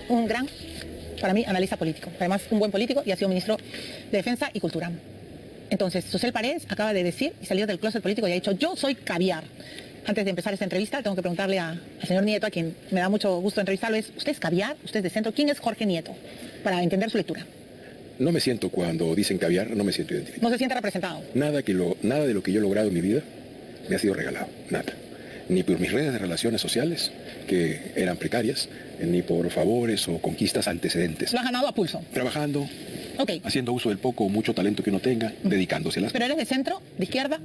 un gran, para mí, analista político. Además, un buen político y ha sido ministro de Defensa y Cultura. Entonces, Susel Paredes acaba de decir y salir del closet político y ha dicho, yo soy caviar. Antes de empezar esta entrevista, tengo que preguntarle al señor Nieto, a quien me da mucho gusto entrevistarlo, ¿usted es caviar? ¿Usted es de centro? ¿Quién es Jorge Nieto? Para entender su lectura. No me siento, cuando dicen caviar, no me siento identificado. ¿No se siente representado? Nada de lo que yo he logrado en mi vida me ha sido regalado, nada. Ni por mis redes de relaciones sociales, que eran precarias, ni por favores o conquistas antecedentes. ¿Lo has ganado a pulso? Trabajando, okay, haciendo uso del poco o mucho talento que uno tenga, dedicándoselas. ¿Pero eres de centro, de izquierda?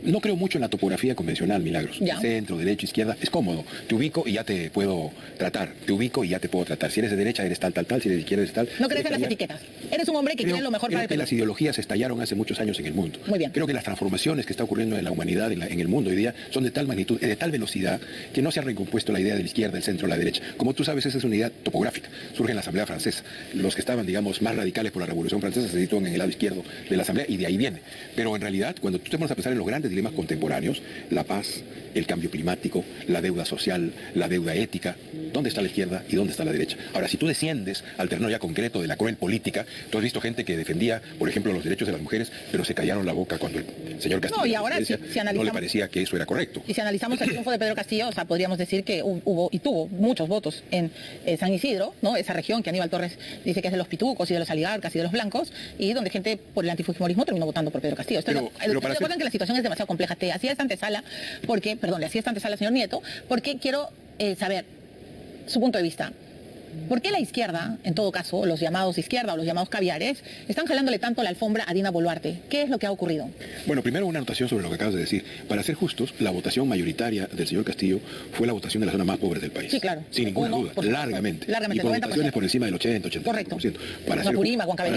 No creo mucho en la topografía convencional, Milagros. Ya. Centro, derecha, izquierda, es cómodo. Te ubico y ya te puedo tratar. Te ubico y ya te puedo tratar. Si eres de derecha, eres tal. Si eres de izquierda, eres tal. ¿No crees en las etiquetas? Eres un hombre que quiere lo mejor para el Creo que Perú. las ideologías estallaron hace muchos años en el mundo. Muy bien. Creo que las transformaciones que está ocurriendo en la humanidad, en el mundo hoy día, son de tal magnitud, de tal velocidad, que no se ha recompuesto la idea de la izquierda, el centro, la derecha. Como tú sabes, esa es una idea topográfica. Surge en la Asamblea Francesa. Los que estaban, digamos, más radicales por la Revolución Francesa se sitúan en el lado izquierdo de la Asamblea y de ahí viene. Pero en realidad, cuando tú te pones a pensar en los grandes dilemas contemporáneos, la paz, el cambio climático, la deuda social, la deuda ética, ¿dónde está la izquierda y dónde está la derecha? Ahora, si tú desciendes al terreno ya concreto de la cruel política, tú has visto gente que defendía, por ejemplo, los derechos de las mujeres, pero se callaron la boca cuando el señor Castillo No, y ahora si analizamos, no le parecía que eso era correcto. Y si analizamos el triunfo de Pedro Castillo, o sea, podríamos decir que hubo y tuvo muchos votos en San Isidro, ¿no? Esa región que Aníbal Torres dice que es de los pitucos y de los oligarcas y de los blancos, y donde gente por el antifujimorismo terminó votando por Pedro Castillo. Estoy de acuerdo en que la situación es demasiado compleja. Te hacía esta antesala porque, perdón, le hacía esta antesala al señor Nieto, porque quiero saber su punto de vista. ¿Por qué la izquierda, en todo caso, los llamados izquierda o los llamados caviares, están jalándole tanto la alfombra a Dina Boluarte? ¿Qué es lo que ha ocurrido? Bueno, primero una anotación sobre lo que acabas de decir. Para ser justos, la votación mayoritaria del señor Castillo fue la votación de la zona más pobre del país. Sí, claro. Sin ninguna duda, largamente. Y por votaciones por encima del 80-85%. Correcto. Para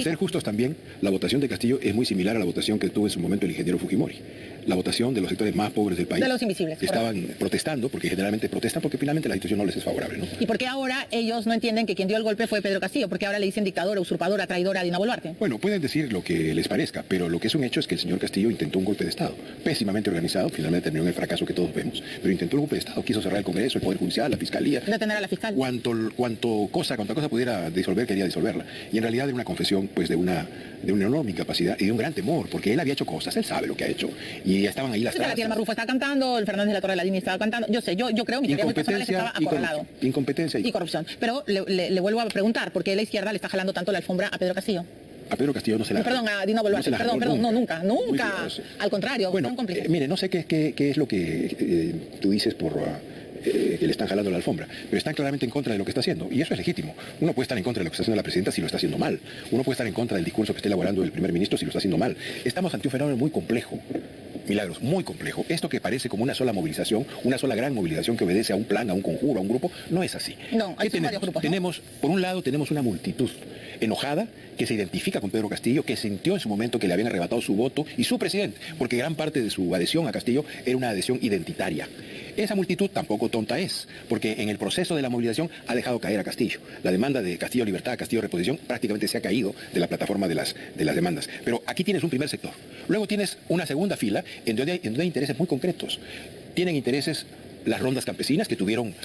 ser justos también, la votación de Castillo es muy similar a la votación que tuvo en su momento el ingeniero Fujimori. La votación de los sectores más pobres del país. De los invisibles. Estaban protestando, porque generalmente protestan porque finalmente la situación no les es favorable, ¿no? ¿Y por qué ahora ellos no entienden que quien dio el golpe fue Pedro Castillo? ¿Por qué ahora le dicen dictadora, usurpadora, traidora a Dina Boluarte? Bueno, pueden decir lo que les parezca, pero lo que es un hecho es que el señor Castillo intentó un golpe de Estado. Pésimamente organizado, finalmente terminó en el fracaso que todos vemos, pero intentó un golpe de Estado, quiso cerrar el Congreso, el Poder Judicial, la Fiscalía. Detener a la fiscal. Cuanto cosa pudiera disolver, quería disolverla. Y en realidad era una confesión, pues, de una enorme incapacidad y de un gran temor, porque él había hecho cosas, él sabe lo que ha hecho, y estaban ahí las trazas. La tía Marrufo estaba cantando, el Fernández de la Torre de la Línea estaba cantando, yo sé, yo creo, mi teoría muy personal es que estaba acorralado. Incompetencia y corrupción. Pero le vuelvo a preguntar, ¿por qué la izquierda le está jalando tanto la alfombra a Pedro Castillo? A Pedro Castillo no se la... Perdón, a Dina Boluarte, perdón, nunca. Al contrario, bueno, mire, no sé qué es lo que tú dices por... que le están jalando la alfombra, pero están claramente en contra de lo que está haciendo, y eso es legítimo. Uno puede estar en contra de lo que está haciendo la presidenta si lo está haciendo mal. Uno puede estar en contra del discurso que está elaborando el primer ministro si lo está haciendo mal. Estamos ante un fenómeno muy complejo. Milagros, muy complejo. Esto que parece como una sola movilización, una sola gran movilización que obedece a un plan, a un conjuro, a un grupo, no es así. No, hay varios grupos, ¿no? Por un lado, tenemos una multitud enojada que se identifica con Pedro Castillo, que sintió en su momento que le habían arrebatado su voto y su presidente, porque gran parte de su adhesión a Castillo era una adhesión identitaria. Esa multitud tampoco tonta es, porque en el proceso de la movilización ha dejado caer a Castillo. La demanda de Castillo Libertad, Castillo Reposición, prácticamente se ha caído de la plataforma de las demandas. Pero aquí tienes un primer sector. Luego tienes una segunda fila en donde hay intereses muy concretos. Tienen intereses las rondas campesinas que tuvieron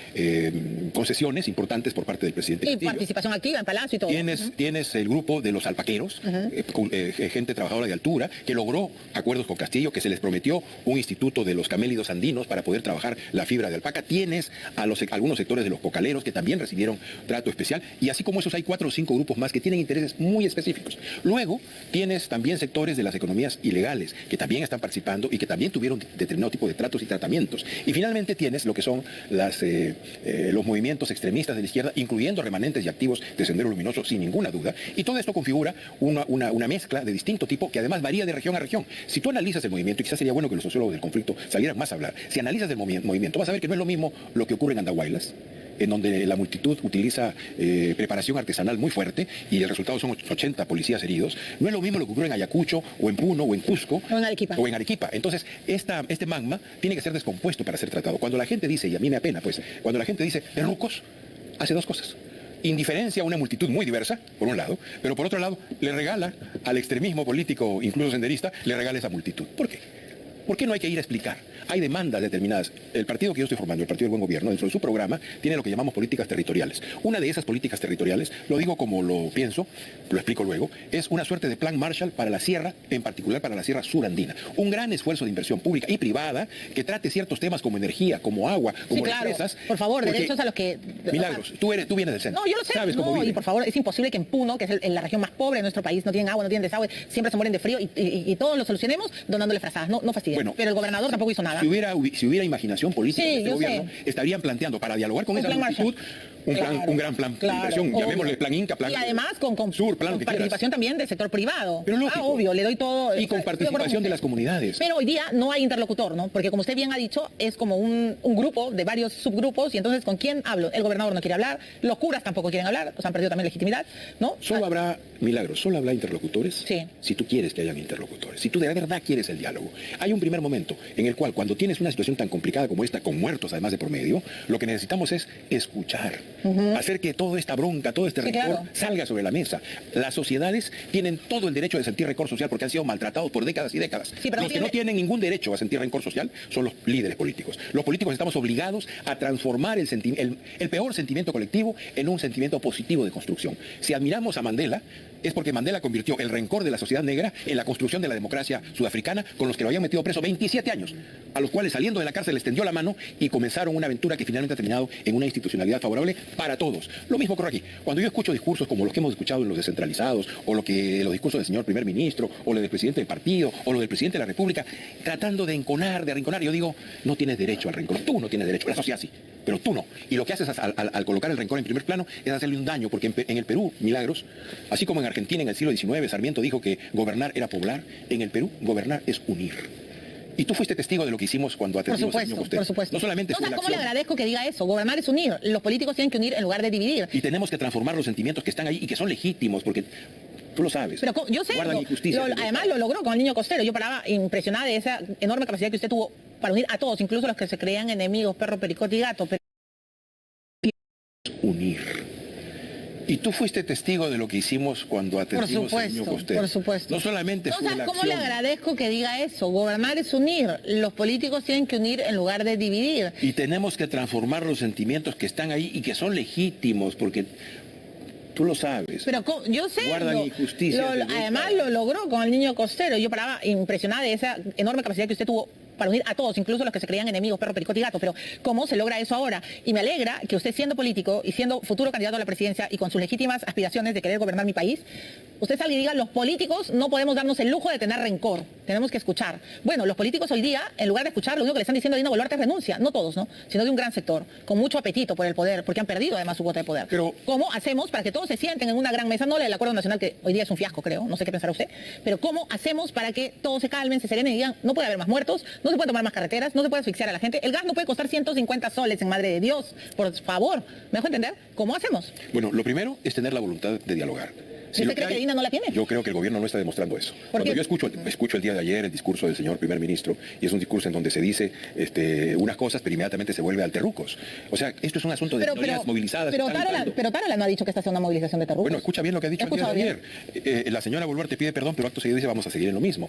concesiones importantes por parte del presidente Castillo. Y participación activa en Palacio y todo. Tienes el grupo de los alpaqueros, gente trabajadora de altura, que logró acuerdos con Castillo, que se les prometió un instituto de los camélidos andinos para poder trabajar la fibra de alpaca. Tienes a algunos sectores de los cocaleros que también recibieron trato especial, y así como esos hay 4 o 5 grupos más que tienen intereses muy específicos. Luego tienes también sectores de las economías ilegales que también están participando y que también tuvieron determinado tipo de tratos y tratamientos. Y finalmente tienes lo que son los movimientos extremistas de la izquierda, incluyendo remanentes y activos de Sendero Luminoso, sin ninguna duda. Y todo esto configura una mezcla de distinto tipo que además varía de región a región. Si tú analizas el movimiento, y quizás sería bueno que los sociólogos del conflicto salieran más a hablar, si analizas el movimiento, vas a ver que no es lo mismo lo que ocurre en Andahuaylas, en donde la multitud utiliza preparación artesanal muy fuerte y el resultado son 80 policías heridos. No es lo mismo lo que ocurre en Ayacucho, o en Puno, o en Cusco, o en Arequipa. Entonces, este magma tiene que ser descompuesto para ser tratado. Cuando la gente dice, y a mí me apena, pues, cuando la gente dice, rucos, hace 2 cosas. Indiferencia a una multitud muy diversa, por un lado, pero por otro lado, le regala al extremismo político, incluso senderista, le regala esa multitud. ¿Por qué? ¿Por qué no hay que ir a explicar? Hay demandas determinadas. El partido que yo estoy formando, el Partido del Buen Gobierno, dentro de su programa, tiene lo que llamamos políticas territoriales. Una de esas políticas territoriales, lo digo como lo pienso, lo explico luego, es una suerte de plan Marshall para la sierra, en particular para la sierra surandina. Un gran esfuerzo de inversión pública y privada que trate ciertos temas como energía, como agua, como empresas. Por favor, derechos a los que... Milagros, tú vienes del centro. No, yo lo sé. ¿Sabes cómo no, vive? y por favor, es imposible que en Puno, que es la región más pobre de nuestro país, no tienen agua, no tienen desagüe, siempre se mueren de frío y todos lo solucionemos donándole frazadas. No fastidien. Bueno, pero el gobernador tampoco hizo nada. Si hubiera imaginación política en este gobierno, estarían planteando para dialogar con esa multitud un gran plan de inversión, llamémosle plan Inca, plan y además con Sur, plan con participación también del sector privado. Pero lógico. Obvio, le doy todo. Y con participación de las comunidades. Pero hoy día no hay interlocutor, ¿no? Porque como usted bien ha dicho, es como un grupo de varios subgrupos y entonces ¿con quién hablo? El gobernador no quiere hablar, los curas tampoco quieren hablar, o sea, han perdido también legitimidad, ¿no? Solo habrá, Milagros, solo habrá interlocutores sí. Si tú quieres que hayan interlocutores, si tú de verdad quieres el diálogo. Hay un primer momento en el cual cuando tienes una situación tan complicada como esta, con muertos además de por medio, lo que necesitamos es escuchar, hacer que toda esta bronca, todo este rencor salga sobre la mesa. Las sociedades tienen todo el derecho de sentir rencor social porque han sido maltratados por décadas y décadas. Sí, los que no tienen ningún derecho a sentir rencor social son los líderes políticos. Los políticos estamos obligados a transformar el peor sentimiento colectivo en un sentimiento positivo de construcción. Si admiramos a Mandela, es porque Mandela convirtió el rencor de la sociedad negra en la construcción de la democracia sudafricana, con los que lo habían metido preso 27 años, a los cuales saliendo de la cárcel les tendió la mano y comenzaron una aventura que finalmente ha terminado en una institucionalidad favorable para todos. Lo mismo ocurre aquí. Cuando yo escucho discursos como los que hemos escuchado en los descentralizados, o los discursos del señor primer ministro, o los del presidente del partido, o los del presidente de la República, tratando de enconar, de arrinconar, yo digo, no tienes derecho al rencor. Tú no tienes derecho, la sociedad sí, pero tú no. Y lo que haces al colocar el rencor en primer plano es hacerle un daño, porque en el Perú, Milagros, así como en Argentina en el siglo XIX, Sarmiento dijo que gobernar era poblar, en el Perú gobernar es unir. Y tú fuiste testigo de lo que hicimos cuando atendimos al niño Costero. Por supuesto. No solamente fue la ¿Cómo acción. le agradezco que diga eso? Gobernar es unir. Los políticos tienen que unir en lugar de dividir. Y tenemos que transformar los sentimientos que están ahí y que son legítimos, porque tú lo sabes. Pero yo sé. Guardan injusticia. Además lo logró con el niño Costero. Yo paraba impresionada de esa enorme capacidad que usted tuvo para unir a todos, incluso los que se creían enemigos, perro, pericote y gato. Unir. Y tú fuiste testigo de lo que hicimos cuando atendimos al niño Costero. Por supuesto. No solamente fue la ¿cómo acción. le agradezco que diga eso? Gobernar es unir. Los políticos tienen que unir en lugar de dividir. Y tenemos que transformar los sentimientos que están ahí y que son legítimos, porque tú lo sabes. Pero yo sé. Guardan injusticia. Además lo logró con el niño Costero. Yo paraba impresionada de esa enorme capacidad que usted tuvo para unir a todos, incluso los que se creían enemigos, perro, pericote y gato. Pero ¿cómo se logra eso ahora? Y me alegra que usted, siendo político y siendo futuro candidato a la presidencia y con sus legítimas aspiraciones de querer gobernar mi país, usted salga y diga, los políticos no podemos darnos el lujo de tener rencor, tenemos que escuchar. Bueno, los políticos hoy día, en lugar de escuchar, lo único que le están diciendo a Dina Boluarte es renuncia, no todos, ¿no? Sino de un gran sector, con mucho apetito por el poder, porque han perdido además su cuota de poder. Pero ¿cómo hacemos para que todos se sienten en una gran mesa? No el Acuerdo Nacional, que hoy día es un fiasco, creo, no sé qué pensará usted, pero ¿cómo hacemos para que todos se calmen, se serenen y digan, no puede haber más muertos, no se pueden tomar más carreteras, no se puede asfixiar a la gente, el gas no puede costar 150 soles, en madre de Dios, por favor, ¿me dejo entender? ¿Cómo hacemos? Bueno, lo primero es tener la voluntad de dialogar. ¿Usted cree que Dina no la tiene? Yo creo que el gobierno no está demostrando eso. Cuando yo escucho el día de ayer el discurso del señor primer ministro, y es un discurso en donde se dice unas cosas, pero inmediatamente se vuelve al terrucos. O sea, esto es un asunto de minorías movilizadas. Pero Tarola no ha dicho que esta sea una movilización de terrucos. Bueno, escucha bien lo que ha dicho el día de ayer. La señora Boluarte pide perdón, pero acto seguido dice vamos a seguir en lo mismo.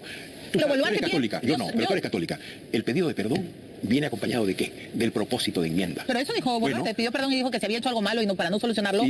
Tú eres católica. Yo no, pero tú eres católica. El pedido de perdón viene acompañado de ¿qué? Del propósito de enmienda. Pero eso dijo Boluarte, pidió perdón y dijo que se había hecho algo malo y para no solucionarlo,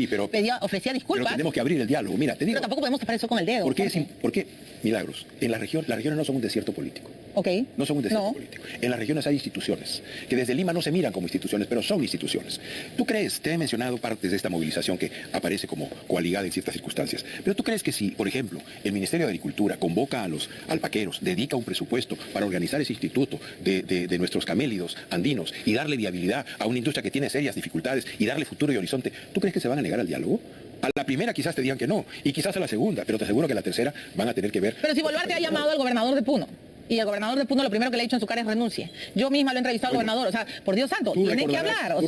ofrecía disculpas. Pero tenemos que abrir el diálogo. Mira, te digo. Pero tampoco podemos tapar eso con el dedo. ¿Por qué, Milagros? En las regiones no son un desierto político. Ok. No son un desierto político. En las regiones hay instituciones, que desde Lima no se miran como instituciones, pero son instituciones. ¿Tú crees, te he mencionado partes de esta movilización que aparece como coaligada en ciertas circunstancias, pero tú crees que si, por ejemplo, el Ministerio de Agricultura convoca a los alpaqueros, dedica un presupuesto para organizar ese instituto de nuestros camélidos andinos y darle viabilidad a una industria que tiene serias dificultades y darle futuro y horizonte, ¿tú crees que se van a negar al diálogo? A la primera quizás te digan que no, y quizás a la segunda, pero te aseguro que a la tercera van a tener que ver... Pero si Boluarte ha llamado al gobernador de Puno, y el gobernador de Puno lo primero que le ha dicho en su cara es renuncie. Yo misma lo he entrevistado al gobernador, o sea, por Dios santo, tienen que hablar. Tú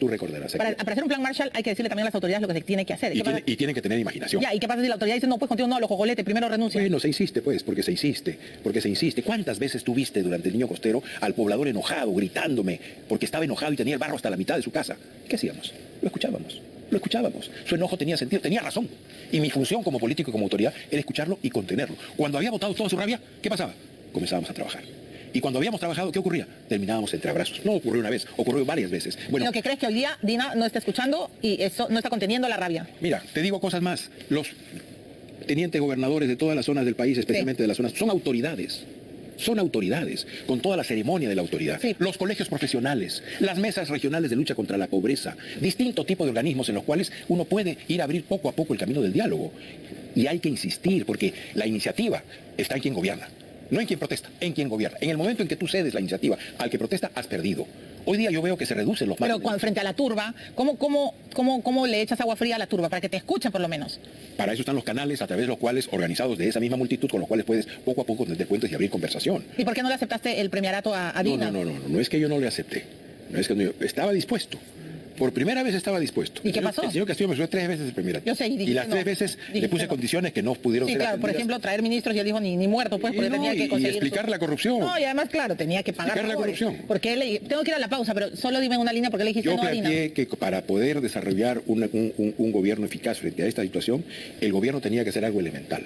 recordarás. Para hacer un plan Marshall hay que decirle también a las autoridades lo que se tiene que hacer. Y tienen que tener imaginación. Ya, ¿y qué pasa si la autoridad dice, no, pues contigo no, los jojolete, primero renuncia? Bueno, se insiste, pues, porque se insiste. ¿Cuántas veces tú viste durante el niño Costero al poblador enojado, gritándome, porque estaba enojado y tenía el barro hasta la mitad de su casa? ¿Qué hacíamos? Lo escuchábamos. Su enojo tenía sentido, tenía razón. Y mi función como político y como autoridad era escucharlo y contenerlo. Cuando había botado toda su rabia, ¿qué pasaba? Comenzábamos a trabajar. Y cuando habíamos trabajado, ¿qué ocurría? Terminábamos entre abrazos. No ocurrió una vez, ocurrió varias veces. Bueno, ¿Lo que crees que hoy día Dina no está escuchando y eso no está conteniendo la rabia? mira, te digo cosas más. Los tenientes gobernadores de todas las zonas del país, especialmente de las zonas, son autoridades. Son autoridades, con toda la ceremonia de la autoridad. Sí. Los colegios profesionales, las mesas regionales de lucha contra la pobreza, distinto tipo de organismos en los cuales uno puede ir a abrir poco a poco el camino del diálogo. Y hay que insistir, porque la iniciativa está en quien gobierna, no en quien protesta, en quien gobierna. En el momento en que tú cedes la iniciativa al que protesta, has perdido. Hoy día yo veo que se reducen los márgenes. Pero frente a la turba, ¿cómo le echas agua fría a la turba? Para que te escuchen por lo menos. Para eso están los canales a través de los cuales, organizados de esa misma multitud, con los cuales puedes poco a poco tender puentes y abrir conversación. ¿Y por qué no le aceptaste el premierato a Dina? No es que yo no le acepté. No es que no, estaba dispuesto. Por primera vez estaba dispuesto. ¿Y qué pasó? El señor Castillo me subió 3 veces el premierato. Yo sé, y dijiste las 3 no. veces Dijiste le puse no. condiciones que no pudieron Sí, ser claro, por atendidas. ejemplo, traer ministros y él dijo ni muerto, pues, porque Y no, tenía que y conseguir... explicar la corrupción. No, y además, claro, tenía que pagar Explicar la favores. corrupción. Porque tengo que ir a la pausa, pero solo dime una línea porque le dijiste Yo no a Dina. planteé que para poder desarrollar un gobierno eficaz frente a esta situación, el gobierno tenía que hacer algo elemental,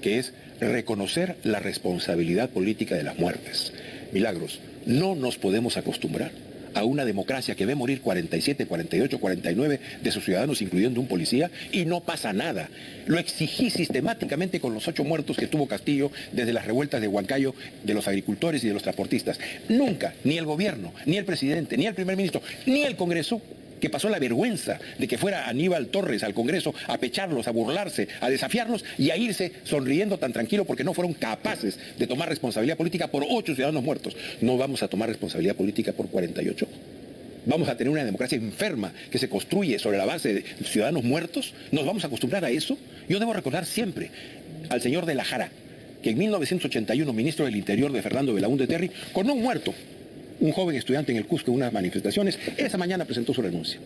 que es reconocer la responsabilidad política de las muertes. Milagros, no nos podemos acostumbrar a una democracia que ve morir 47, 48, 49 de sus ciudadanos, incluyendo un policía, y no pasa nada. Lo exigí sistemáticamente con los 8 muertos que tuvo Castillo desde las revueltas de Huancayo, de los agricultores y de los transportistas. Nunca, ni el gobierno, ni el presidente, ni el primer ministro, ni el Congreso, que pasó la vergüenza de que fuera Aníbal Torres al Congreso a pecharlos, a burlarse, a desafiarlos y a irse sonriendo tan tranquilo porque no fueron capaces de tomar responsabilidad política por 8 ciudadanos muertos. No vamos a tomar responsabilidad política por 48. Vamos a tener una democracia enferma que se construye sobre la base de ciudadanos muertos. ¿Nos vamos a acostumbrar a eso? Yo debo recordar siempre al señor de la Jara, que en 1981, ministro del Interior de Fernando Belaúnde Terry, con un muerto, un joven estudiante en el Cusco en unas manifestaciones, esa mañana presentó su renuncia.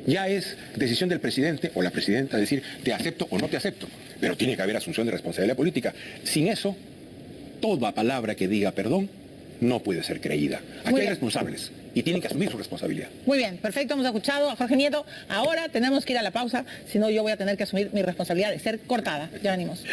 Ya es decisión del presidente o la presidenta decir, te acepto o no te acepto, pero tiene que haber asunción de responsabilidad política. Sin eso, toda palabra que diga perdón no puede ser creída. Aquí hay responsables y tienen que asumir su responsabilidad. Muy bien, perfecto, hemos escuchado a Jorge Nieto. Ahora tenemos que ir a la pausa, si no yo voy a tener que asumir mi responsabilidad de ser cortada. Ya venimos.